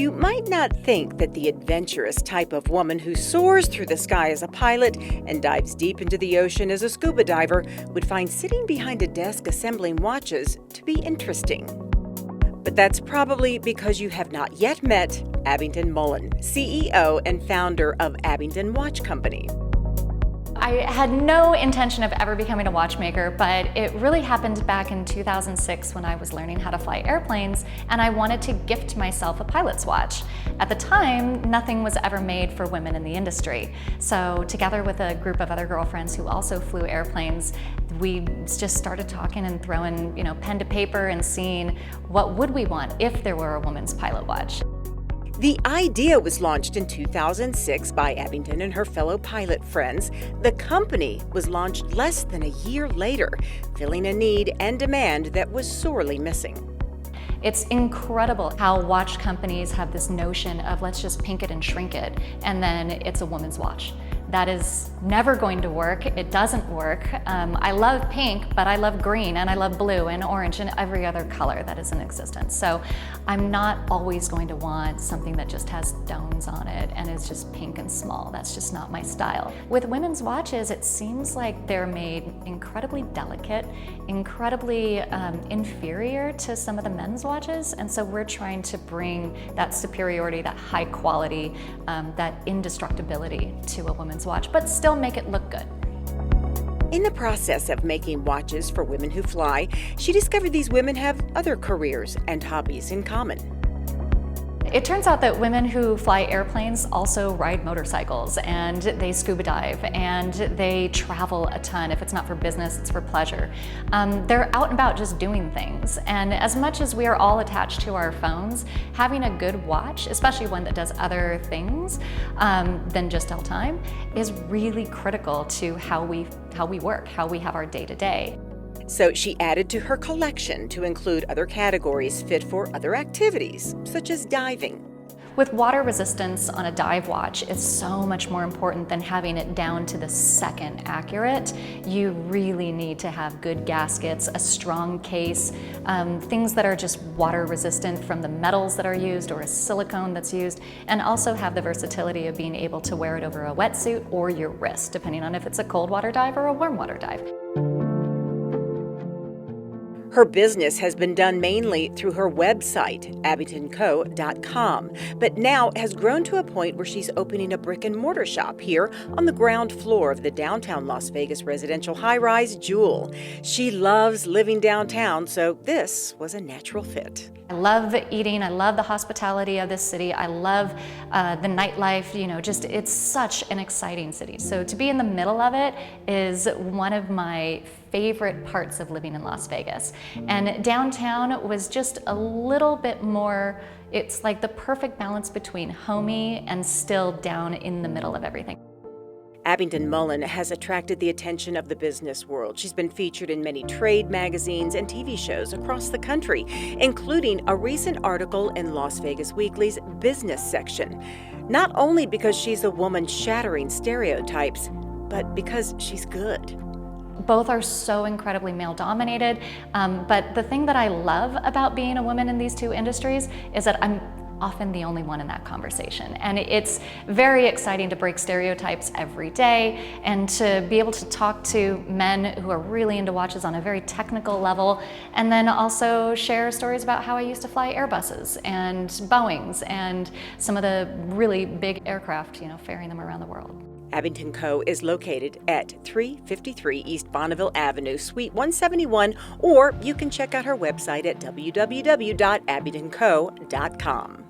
You might not think that the adventurous type of woman who soars through the sky as a pilot and dives deep into the ocean as a scuba diver would find sitting behind a desk assembling watches to be interesting. But that's probably because you have not yet met Abingdon Mullen, CEO and founder of Abingdon Watch Company. I had no intention of ever becoming a watchmaker, but it really happened back in 2006 when I was learning how to fly airplanes, and I wanted to gift myself a pilot's watch. At the time, nothing was ever made for women in the industry. So together with a group of other girlfriends who also flew airplanes, we just started talking and throwing, pen to paper and seeing what would we want if there were a woman's pilot watch. The idea was launched in 2006 by Abingdon and her fellow pilot friends. The company was launched less than a year later, filling a need and demand that was sorely missing. It's incredible how watch companies have this notion of let's just pink it and shrink it, and then it's a woman's watch. That is never going to work. It doesn't work. I love pink, but I love green and I love blue and orange and every other color that is in existence. So I'm not always going to want something that just has stones on it and is just pink and small. That's just not my style. With women's watches, it seems like they're made incredibly delicate, incredibly inferior to some of the men's watches. And so we're trying to bring that superiority, that high quality, that indestructibility to a woman's watch, but still make it look good. In the process of making watches for women who fly, she discovered these women have other careers and hobbies in common. It turns out that women who fly airplanes also ride motorcycles, and they scuba dive, and they travel a ton. If it's not for business, it's for pleasure. They're out and about just doing things. And as much as we are all attached to our phones, having a good watch, especially one that does other things than just tell time, is really critical to how we work, how we have our day-to-day. So she added to her collection to include other categories fit for other activities, such as diving. With water resistance on a dive watch, it's so much more important than having it down to the second accurate. You really need to have good gaskets, a strong case, things that are just water resistant from the metals that are used or a silicone that's used, and also have the versatility of being able to wear it over a wetsuit or your wrist, depending on if it's a cold water dive or a warm water dive. Her business has been done mainly through her website, abingdonco.com, but now has grown to a point where she's opening a brick-and-mortar shop here on the ground floor of the downtown Las Vegas residential high-rise Jewel. She loves living downtown, so this was a natural fit. I love eating, I love the hospitality of this city, I love the nightlife, it's such an exciting city. So to be in the middle of it is one of my favorite parts of living in Las Vegas. And downtown was just a little bit more, it's like the perfect balance between homey and still down in the middle of everything. Abingdon Mullen has attracted the attention of the business world. She's been featured in many trade magazines and TV shows across the country, including a recent article in Las Vegas Weekly's business section. Not only because she's a woman shattering stereotypes, but because she's good. Both are so incredibly male-dominated, but the thing that I love about being a woman in these two industries is that I'm often the only one in that conversation. And it's very exciting to break stereotypes every day and to be able to talk to men who are really into watches on a very technical level, and then also share stories about how I used to fly Airbuses and Boeings and some of the really big aircraft, ferrying them around the world. Abingdon Co. is located at 353 East Bonneville Avenue, Suite 171, or you can check out her website at www.abingdonco.com.